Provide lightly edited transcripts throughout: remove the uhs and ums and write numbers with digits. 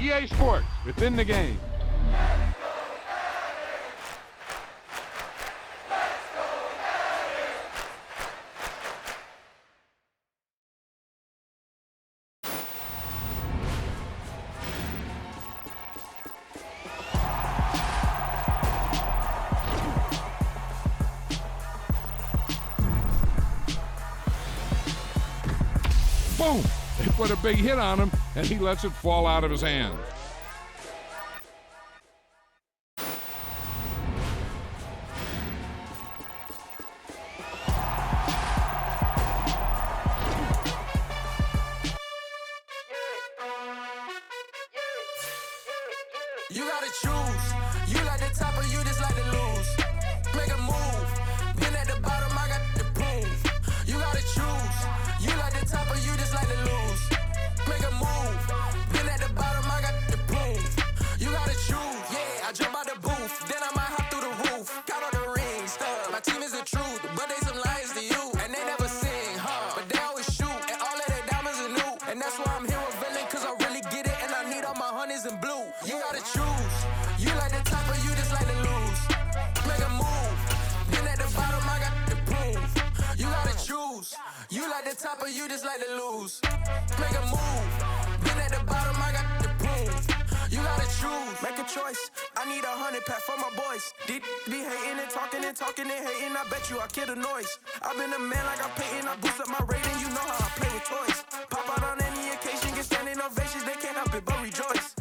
EA Sports, within the game. Boom! They put a big hit on him, and he lets it fall out of his hands. You gotta choose. You like the top or you just like to lose. Make a move. Been at the bottom, I got the proof. You gotta choose. You like the top or you just like to lose. Make a move. Been at the bottom, I got the proof. You gotta choose. Yeah, I jump out the booth. Then I might hop through the roof. Count all the rings. My team is the truth, but they some liars to you. And they never sing, but they always shoot. And all of their diamonds are new. And that's why I'm here with villain, cause I really get it. And I need all my honeys in blue. You gotta choose. You like the top or you just like to lose. Make a move. Then at the bottom, I got the proof. You gotta choose. You like the top or you just like to lose. Make a move. Then at the bottom, I got the proof. You gotta choose. Make a choice. I need 100 pack for my boys. Be hating and talking and talking and hating. I bet you I kill the noise. I've been a man like I'm Peyton. I boost up my rating. You know how I play with toys. Pop out on any occasion, get standing ovations. They can't help it but rejoice.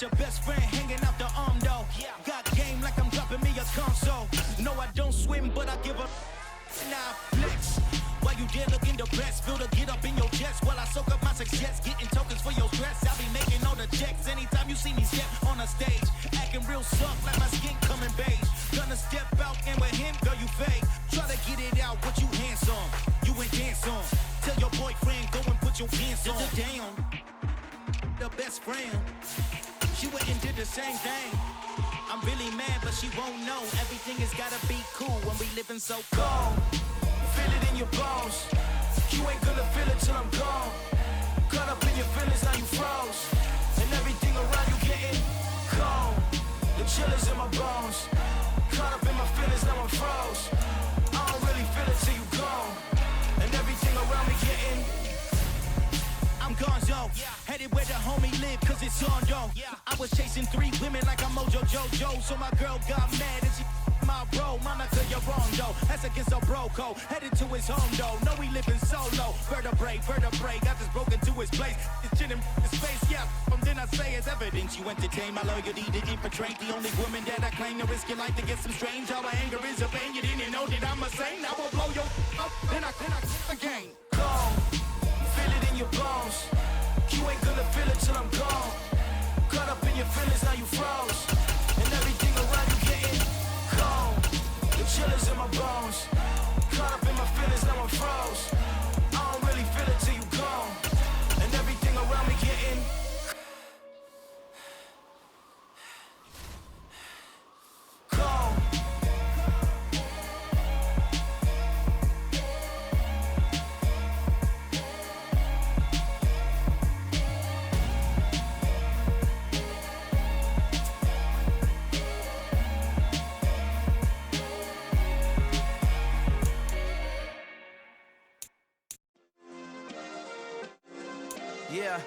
your best friend hanging out the arm though. Got game like I'm dropping me a console. No, I don't swim, but I give a now flex. While you there looking depressed, feel the get up in your chest while I soak up my success, getting tokens for your stress. I'll be making all the checks anytime you see me step on a stage, acting real soft like my skin coming beige. Gonna step out and with him, girl, you fake. Try to get it out, but you handsome. You ain't dance on. Tell your boyfriend, go and put your pants on. Down, the best friend. She went and did the same thing. I'm really mad, but she won't know. Everything has gotta be cool when we living so cold. Feel it in your bones. You ain't gonna feel it till I'm gone. Caught up in your feelings, now you froze. And everything around you getting cold. The chill is in my bones. Caught up in my feelings, now I'm froze. I don't really feel it till you gone. And everything around me getting I'm gonzo, headed where the homie live, cause it's on though. I was chasing 3 women like I'm Mojo Jojo, so my girl got mad and she my bro. Monica, you're wrong though, that's against a bro code. Headed to his home though, no we living solo. Vertebrae, got this broken to his place. It's chin in his face, yeah. From then I say it's evidence you entertain my loyalty to infiltrate. The only woman that I claim to risk your life to get some strange. All my anger is a pain, you didn't know that I'm a saint. Now I'll blow your up, then I again. Gone. Feel it in your bones. You ain't gonna feel it till I'm gone. Caught up in your feelings, now you froze. And everything around you getting cold. The chill is in my bones. Caught up in my feelings, now I'm froze. I don't really feel it till you gone. And everything around me getting cold. Yeah.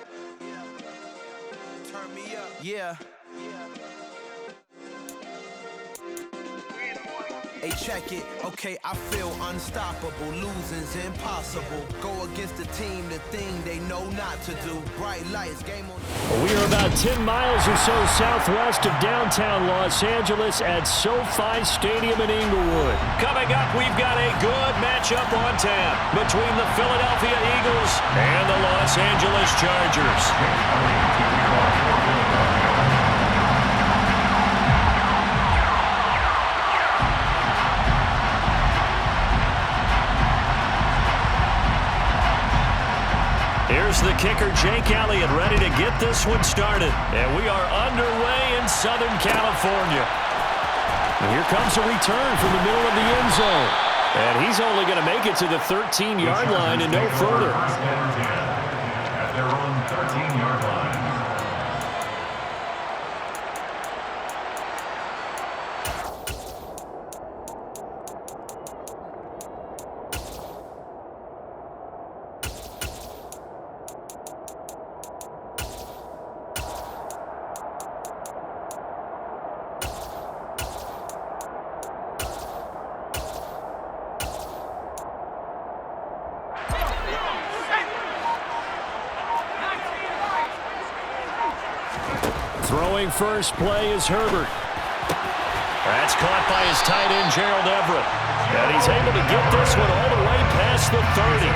Turn me up. Yeah. Hey, check it. Okay, I feel unstoppable. Losing's impossible. Go against the team, the thing they know not to do. Bright lights, game on. We are about 10 miles or so southwest of downtown Los Angeles at SoFi Stadium in Inglewood. Coming up, we've got a good matchup on tap between the Philadelphia Eagles and the Los Angeles Chargers. Here's the kicker, Jake Elliott, ready to get this one started. And we are underway in Southern California. And here comes a return from the middle of the end zone. And he's only going to make it to the 13-yard line and no further. At their own 13-yard line. Throwing first play is Herbert. That's caught by his tight end, Gerald Everett. And he's able to get this one all the way past the 30.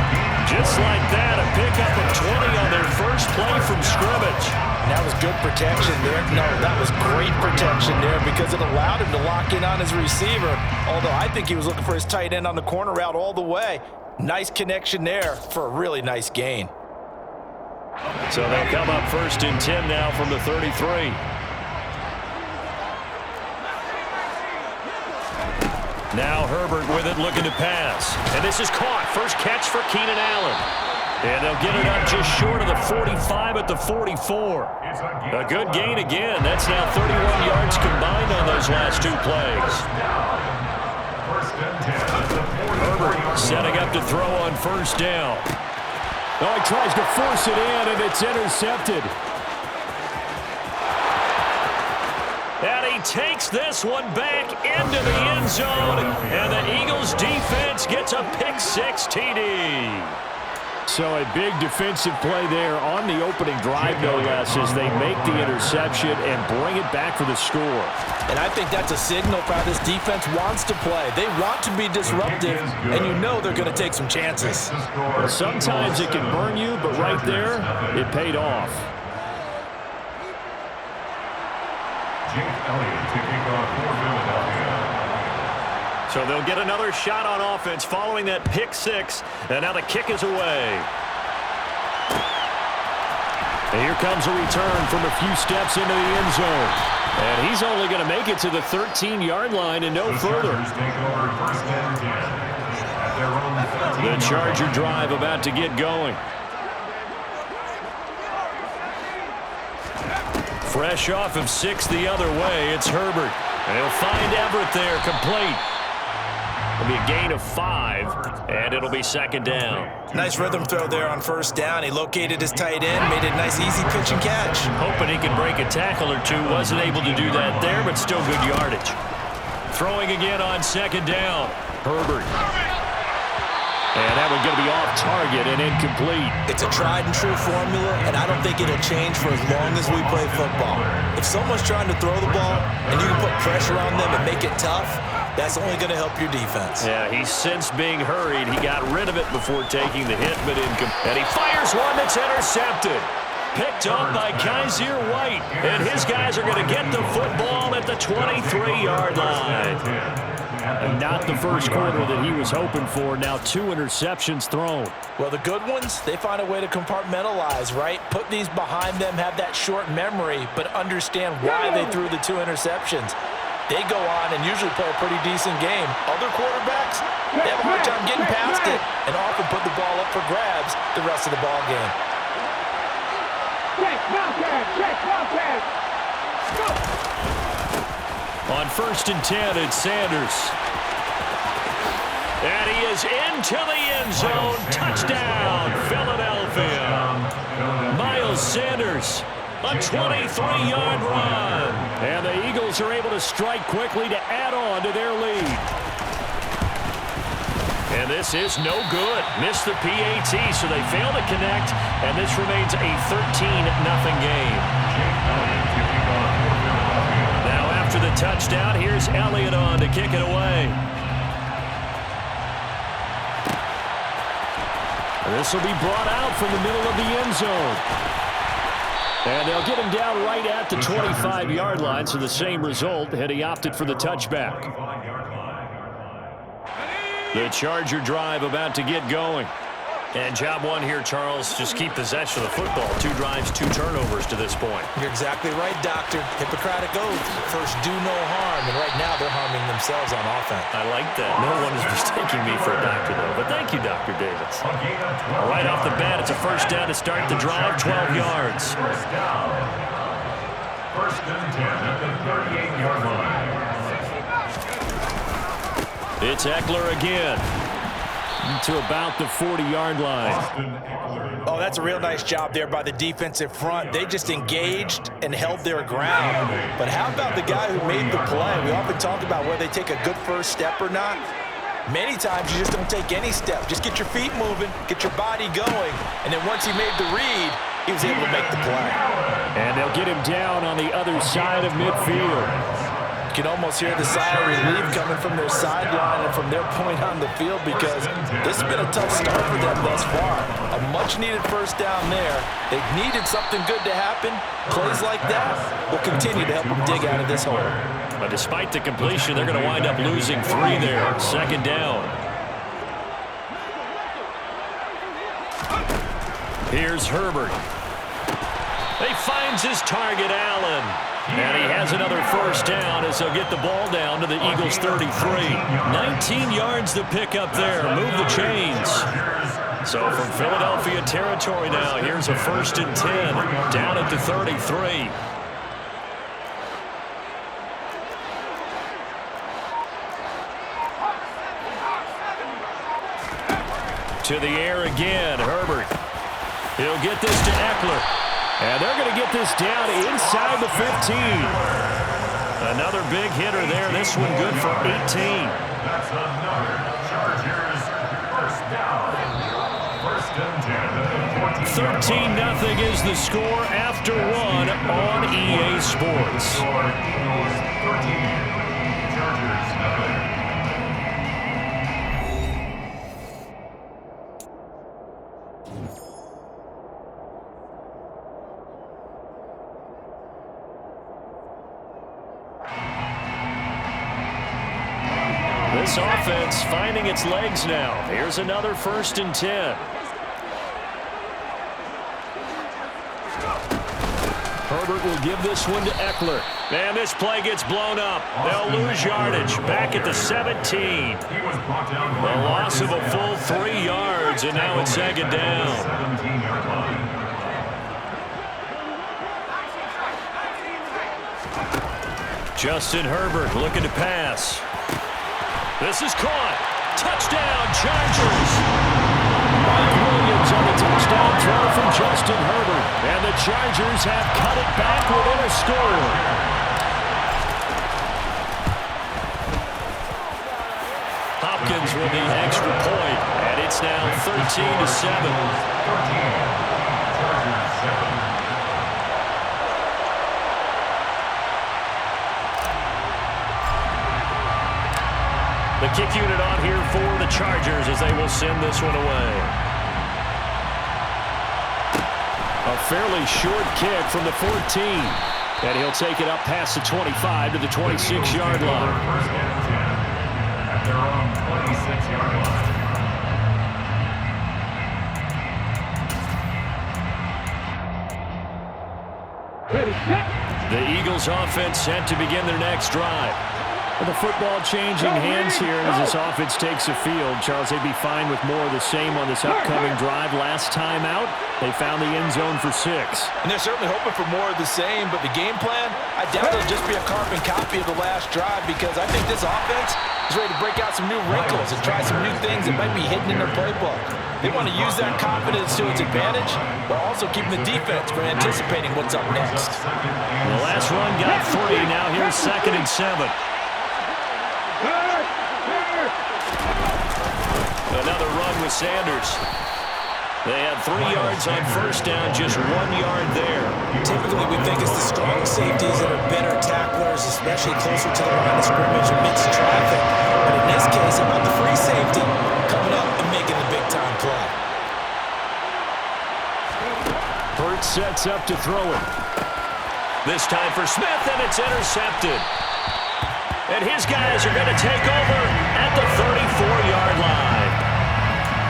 Just like that, a pickup of 20 on their first play from scrimmage. That was good protection there. No, that was great protection there because it allowed him to lock in on his receiver. Although I think he was looking for his tight end on the corner route all the way. Nice connection there for a really nice gain. So they'll come up 1st and 10 now from the 33. Now Herbert with it, looking to pass. And this is caught. First catch for Keenan Allen. And they'll get it up just short of the 45 at the 44. A good gain again. That's now 31 yards combined on those last 2 plays. Herbert setting up to throw on 1st down. Oh, he tries to force it in, and it's intercepted. And he takes this one back into the end zone, and the Eagles defense gets a pick-6 TD. So a big defensive play there on the opening drive, no less, as they make the interception and bring it back for the score. And I think that's a signal for how this defense wants to play. They want to be disruptive, and you know they're going to take some chances. Well, sometimes it can burn you, but right there, it paid off. Jake Elliott to kick off for Philadelphia. So they'll get another shot on offense following that pick six, and now the kick is away. And here comes a return from a few steps into the end zone. And he's only going to make it to the 13-yard line and no further. The Charger drive about to get going. Fresh off of 6 the other way, it's Herbert. And he'll find Everett there, complete. It'll be a gain of 5, and it'll be second down. Nice rhythm throw there on first down. He located his tight end, made it a nice, easy pitch and catch. Hoping he could break a tackle or two. Wasn't able to do that there, but still good yardage. Throwing again on second down. Herbert. And that one's going to be off target and incomplete. It's a tried-and-true formula, and I don't think it'll change for as long as we play football. If someone's trying to throw the ball and you can put pressure on them and make it tough, that's only going to help your defense. Yeah, he's since being hurried. He got rid of it before taking the hit, but and he fires one that's intercepted. Picked up by Kaiser White, and his guys are going to get the football at the 23-yard line. And not the first quarter that he was hoping for. Now 2 interceptions thrown. Well, the good ones, they find a way to compartmentalize, right? Put these behind them, have that short memory, but understand why they threw the 2 interceptions. They go on and usually play a pretty decent game. Other quarterbacks, they have a hard time getting past it and often put the ball up for grabs the rest of the ball game. On 1st and 10, it's Sanders. And he is into the end zone. Touchdown, Philadelphia. Miles Sanders, a 23-yard run. And the Eagles are able to strike quickly to add on to their lead. And this is no good. Missed the PAT, so they fail to connect. And this remains a 13-0 game. After the touchdown, here's Elliott on to kick it away. This will be brought out from the middle of the end zone. And they'll get him down right at the 25-yard line, so the same result, and he opted for the touchback. The Charger drive about to get going. And job one here, Charles, just keep possession of the football. 2 drives, 2 turnovers to this point. You're exactly right, Doctor. Hippocratic oath. First, do no harm. And right now, they're harming themselves on offense. I like that. No one is mistaking me for a doctor, though. But thank you, Dr. Davis. Right off the bat, it's a first down to start the drive, 12 yards. First down. 1st and 10 at the 38-yard line. It's Eckler again. To about the 40-yard line. Oh, that's a real nice job there by the defensive front. They just engaged and held their ground. But how about the guy who made the play? We often talk about whether they take a good first step or not. Many times you just don't take any step. Just get your feet moving, get your body going, and then once he made the read, he was able to make the play. And they'll get him down on the other side of midfield. You can almost hear the sigh of relief coming from their sideline and from their point on the field because this has been a tough start for them thus far. A much-needed first down there. They've needed something good to happen. Plays like that will continue to help them dig out of this hole. But despite the completion, they're going to wind up losing 3 there. Second down. Here's Herbert. He finds his target, Allen. And he has another first down as they'll get the ball down to the Eagles' 33. 19 yards to pick up there. Move the chains. So from Philadelphia territory now, here's a 1st and 10 down at the 33. To the air again, Herbert. He'll get this to Eckler. And they're going to get this down inside the 15. Another big hitter there. This one good for 18. That's another Chargers first down. 1st and 10. 13-0 is the score after one on EA Sports. Eagles 13, Chargers nothing. This offense finding its legs now. Here's another 1st and 10. Herbert will give this one to Eckler. And this play gets blown up. They'll lose yardage. Back at the 17. A loss of a full 3 yards, and now it's 2nd down. 17-yard line. Justin Herbert looking to pass. This is caught. Touchdown, Chargers. Mike Williams on the touchdown throw from Justin Herbert. And the Chargers have cut it back within a score. Hopkins with the extra point, and it's now 13-7. 13, Chargers 7. The kick unit on here for the Chargers as they will send this one away. A fairly short kick from the 14. And he'll take it up past the 25 to the 26-yard line. 1st and 10 at their own 26-yard line. The Eagles offense set to begin their next drive. With the football changing hands here as this offense takes the field. Charles, they'd be fine with more of the same on this upcoming drive. Last time out, they found the end zone for 6. And they're certainly hoping for more of the same, but the game plan, I doubt it'll just be a carbon copy of the last drive because I think this offense is ready to break out some new wrinkles and try some new things that might be hidden in their playbook. They want to use that confidence to its advantage, while also keeping the defense from anticipating what's up next. The last run got 3. Now here's 2nd and 7. Another run with Sanders. They had 3 yards on 1st down, just 1 yard there. Typically, we think it's the strong safeties that are better tacklers, especially closer to the line of scrimmage amidst traffic. But in this case, about the free safety coming up and making the big-time play. Burt sets up to throw it. This time for Smith, and it's intercepted. And his guys are going to take over at the 34-yard line.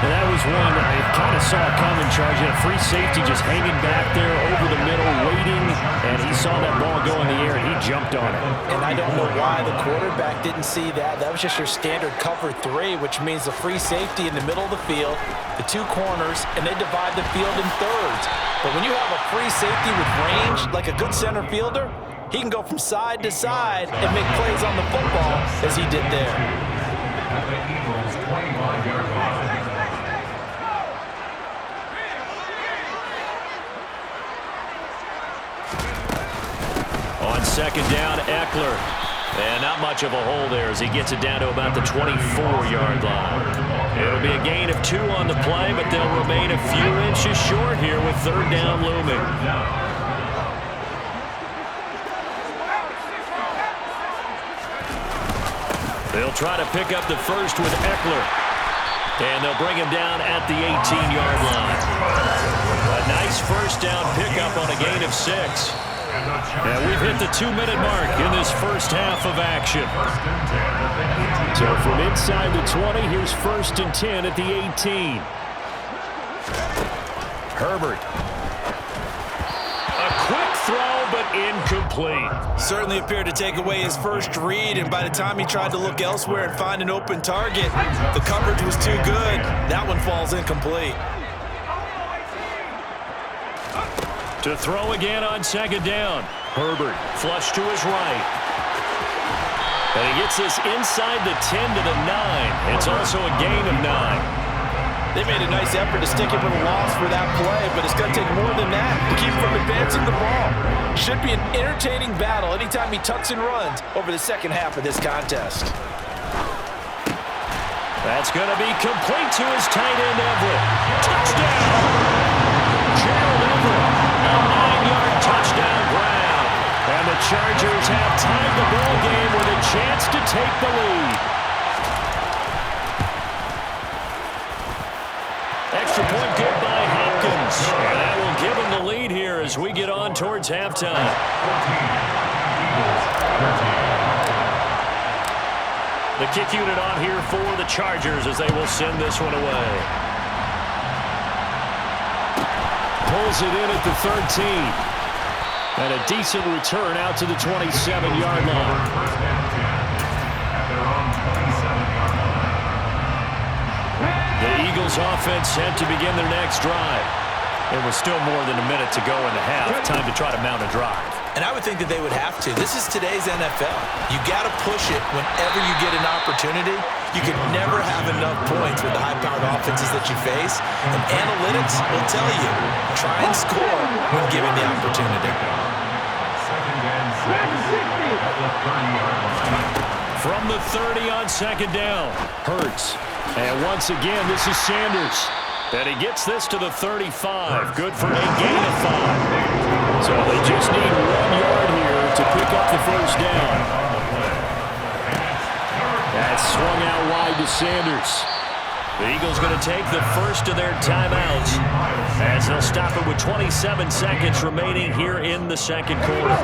And that was one I kind of saw coming, Charge. He had a free safety just hanging back there over the middle, waiting, and he saw that ball go in the air, and he jumped on it. And I don't know why the quarterback didn't see that. That was just your standard cover 3, which means the free safety in the middle of the field, the 2 corners, and they divide the field in thirds. But when you have a free safety with range, like a good center fielder, he can go from side to side and make plays on the football as he did there. At the Eagles 25-yard line. On 2nd down, Eckler. And not much of a hole there as he gets it down to about the 24-yard line. It'll be a gain of 2 on the play, but they'll remain a few inches short here with 3rd down looming. They'll try to pick up the first with Eckler. And they'll bring him down at the 18-yard line. A nice 1st down pickup on a gain of 6. And we've hit the 2-minute mark in this first half of action. So from inside the 20, here's 1st and 10 at the 18. Herbert. A quick throw, but incomplete. Certainly appeared to take away his first read, and by the time he tried to look elsewhere and find an open target, the coverage was too good. That one falls incomplete. To throw again on 2nd down. Herbert flush to his right. And he gets this inside the 10 to the 9. It's also a gain of 9. They made a nice effort to stick him with a loss for that play, but it's going to take more than that to keep him from advancing the ball. Should be an entertaining battle anytime he tucks and runs over the second half of this contest. That's going to be complete to his tight end, Everett. Touchdown! take the lead. Extra point good by Hopkins. And that will give him the lead here as we get on towards halftime. The kick unit on here for the Chargers as they will send this one away. Pulls it in at the 13. And a decent return out to the 27-yard line. The Eagles offense set to begin their next drive. It was still more than a minute to go in the half. Time to try to mount a drive. And I would think that they would have to. This is today's NFL. You got to push it whenever you get an opportunity. You can never have enough points with the high-powered offenses that you face. And analytics will tell you, try and score when given the opportunity. From the 30 on second down, Hurts. And once again, this is Sanders. And he gets this to the 35. Good for a gain of 5. So they just need 1 yard here to pick up the first down. That's swung out wide to Sanders. The Eagles going to take the first of their timeouts as they'll stop it with 27 seconds remaining here in the second quarter.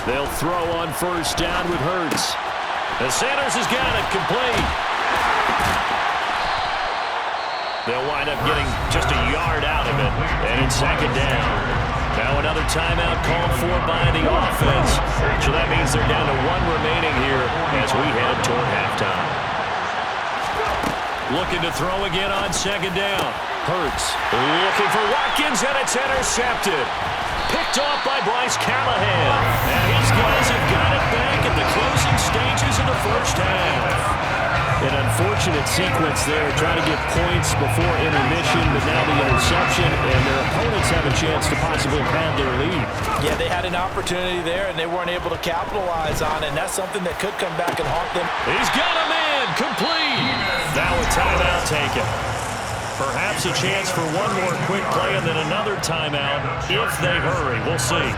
They'll throw on first down with Hurts. And Sanders has got it complete. They'll wind up getting just a yard out of it. And it's second down. Now another timeout called for by the offense. So that means they're down to 1 remaining here as we head toward halftime. Looking to throw again on second down. Hurts looking for Watkins, and it's intercepted. Picked off by Bryce Callahan. And his guys have got it back in the closing stages of the first half. An unfortunate sequence there, trying to get points before intermission, but now the interception, and their opponents have a chance to possibly pad their lead. Yeah, they had an opportunity there, and they weren't able to capitalize on it, and that's something that could come back and haunt them. He's got a man, complete. Now a timeout taken. Perhaps a chance for one more quick play and then another timeout if they hurry. We'll see.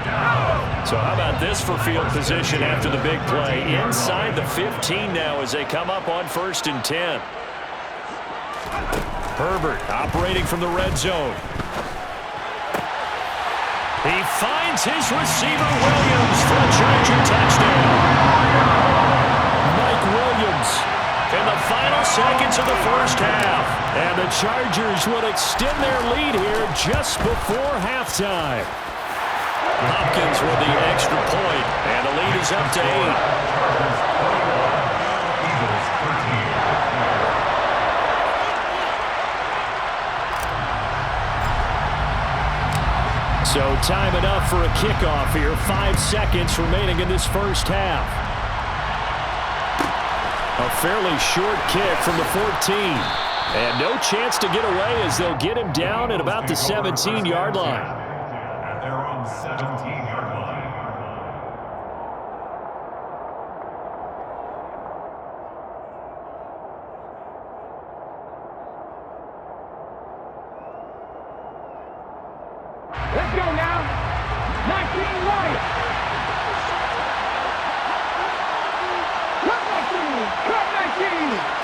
So how about this for field position after the big play? Inside the 15 now as they come up on 1st and 10. Herbert operating from the red zone. He finds his receiver Williams for a Charger touchdown. Mike Williams in the final seconds of the first half. And the Chargers will extend their lead here just before halftime. Hopkins with the extra point, and the lead is up to 8. So time enough for a kickoff here. 5 seconds remaining in this first half. A fairly short kick from the 14. And no chance to get away as they'll get him down at about the 17-yard line. At their own 17-yard line. Let's go now. 19 right. Cut 19.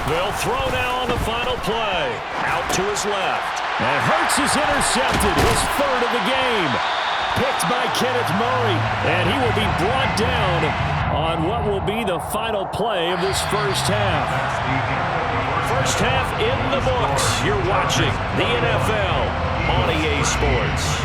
They'll throw now on the final play. Out to his left. And Hurts is intercepted. His 3rd of the game. Picked by Kenneth Murray. And he will be brought down on what will be the final play of this first half. First half in the books. You're watching the NFL on EA Sports.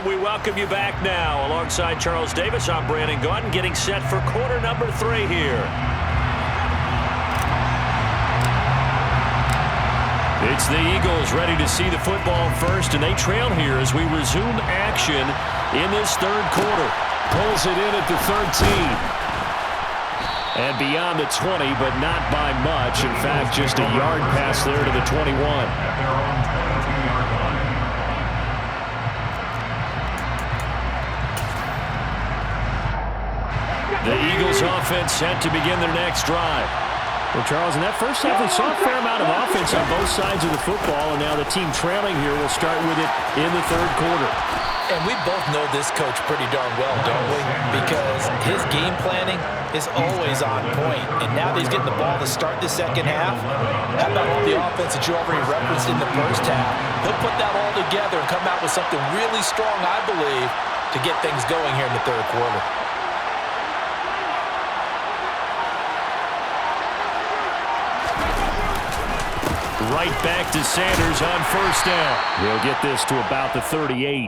We welcome you back now. Alongside Charles Davis, I'm Brandon Gaudin, getting set for quarter number 3 here. It's the Eagles ready to see the football first, and they trail here as we resume action in this third quarter. Pulls it in at the 13. And beyond the 20, but not by much. In fact, just a yard pass there to the 21. The Eagles offense set to begin their next drive. Well, Charles, in that first half, we saw a fair amount of offense on both sides of the football, and now the team trailing here will start with it in the third quarter. And we both know this coach pretty darn well, don't we? Because his game planning is always on point. And now that he's getting the ball to start the second half, how about all the offense that you already referenced in the first half? He'll put that all together and come out with something really strong, I believe, to get things going here in the third quarter. Right back to Sanders on first down. He'll get this to about the 38.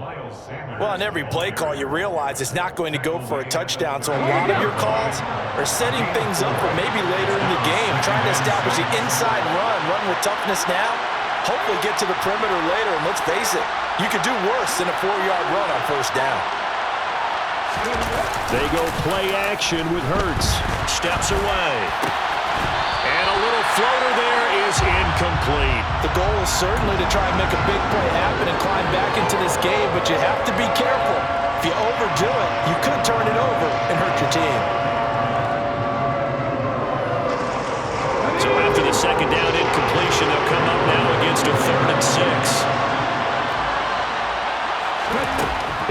Well, on every play call, you realize it's not going to go for a touchdown, so a lot of your calls are setting things up for maybe later in the game, trying to establish the inside run with toughness now, hopefully get to the perimeter later, and let's face it, you could do worse than a 4-yard run on first down. They go play action with Hurts. Steps away. And a little floater there is incomplete. The goal is certainly to try and make a big play happen and climb back into this game, but you have to be careful. If you overdo it, you could turn it over and hurt your team. So after the second down incompletion, they'll come up now against a 3rd and 6.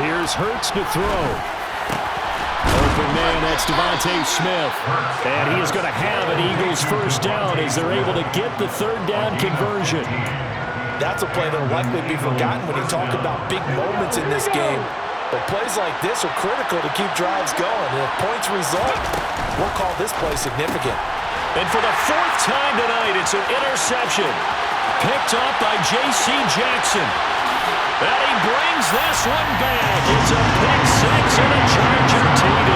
Here's Hurts to throw. Open man, that's Devontae Smith. And he is going to have an Eagles first down as they're able to get the 3rd down conversion. That's a play that will likely be forgotten when you talk about big moments in this game. But plays like this are critical to keep drives going. And if points result, we'll call this play significant. And for the 4th time tonight, it's an interception. Picked up by J.C. Jackson. And he brings this one back. It's a pick 6 and a Charger TD.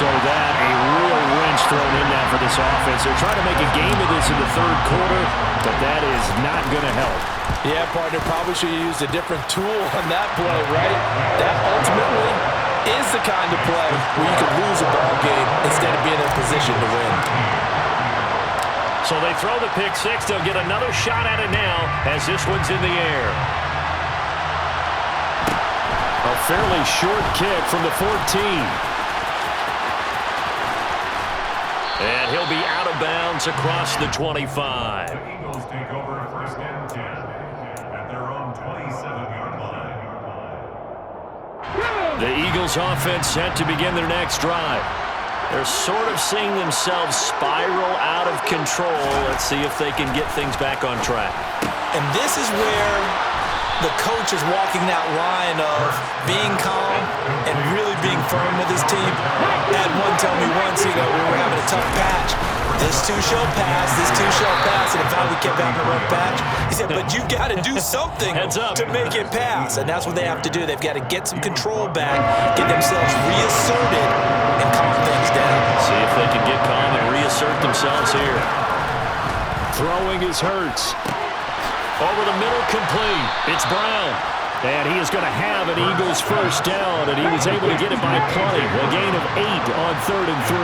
So that, a real wrench thrown in now for this offense. They're trying to make a game of this in the third quarter, but that is not going to help. Yeah, partner, probably should have used a different tool on that play, right? That ultimately is the kind of play where you could lose a ball game instead of being in a position to win. So they throw the pick 6. They'll get another shot at it now as this one's in the air. A fairly short kick from the 14. And he'll be out of bounds across the 25. The Eagles take over 1st and 10 at their own 27-yard line. The Eagles offense set to begin their next drive. They're sort of seeing themselves spiral out of control. Let's see if they can get things back on track. And this is where the coach is walking that line of being calm and really being firm with his team. I had one tell me once, we were having a tough patch. This too shall pass, this too shall pass. And in fact, we kept having a rough patch. He said, but you got to do something to make it pass. And that's what they have to do. They've got to get some control back, get themselves reasserted, and calm things down. See if they can get calm and reassert themselves here. Throwing his Hurts. Over the middle, complete. It's Brown. And he is going to have an Eagles first down, and he was able to get it by plenty. A gain of 8 on 3rd and 3.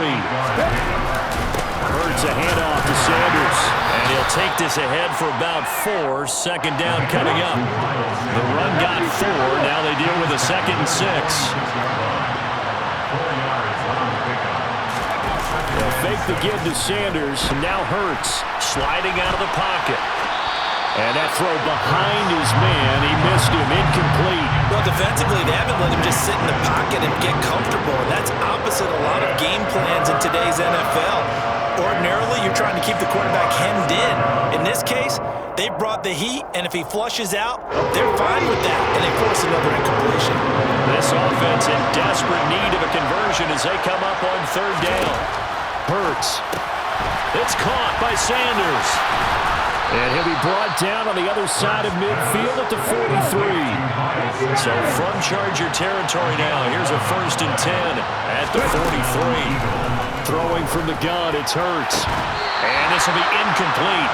Hurts a handoff to Sanders. And he'll take this ahead for about 4. 2nd down coming up. The run got 4. Now they deal with a 2nd and 6. They'll fake the give to Sanders. Now Hurts Sliding out of the pocket. And that throw behind his man, he missed him, incomplete. Well, defensively, they haven't let him just sit in the pocket and get comfortable. And that's opposite a lot of game plans in today's NFL. Ordinarily, you're trying to keep the quarterback hemmed in. In this case, they brought the heat, and if he flushes out, they're fine with that, and they force another incompletion. This offense in desperate need of a conversion as they come up on 3rd down. Hurts. It's caught by Sanders. And he'll be brought down on the other side of midfield at the 43. So from Charger territory now, here's a 1st and 10 at the 43. Throwing from the gun, it's Hurts. And this will be incomplete.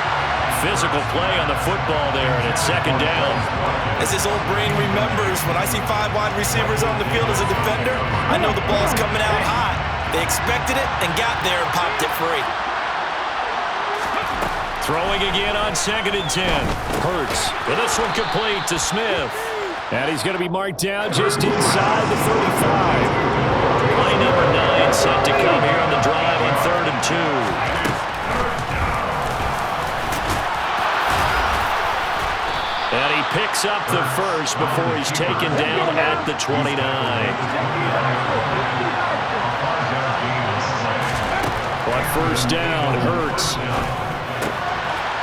physical play on the football there, and it's second down. As his old brain remembers, when I see 5 wide receivers on the field as a defender, I know the ball's coming out hot. They expected it and got there and popped it free. Throwing again on 2nd and 10. Hurts. But this one complete to Smith. And he's going to be marked down just inside the 35. Play number 9 set to come here on the drive on 3rd and 2. And he picks up the first before he's taken down at the 29. On first down, Hurts.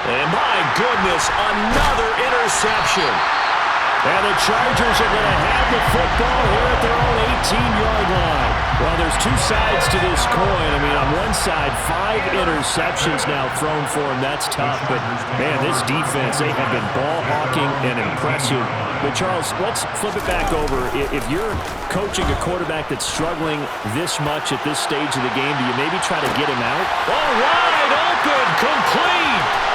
And my goodness, another interception. And the Chargers are going to have the football here at their own 18-yard line. Well, there's two sides to this coin. I mean, on one side, 5 interceptions now thrown for him. That's tough. But, man, this defense, they have been ball-hawking and impressive. But, Charles, let's flip it back over. If you're coaching a quarterback that's struggling this much at this stage of the game, do you maybe try to get him out? Oh, wide open, complete.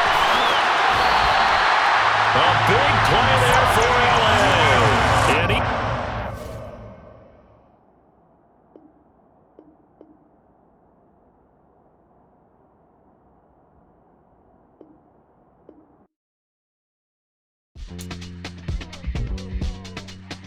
A big play there for LA. And he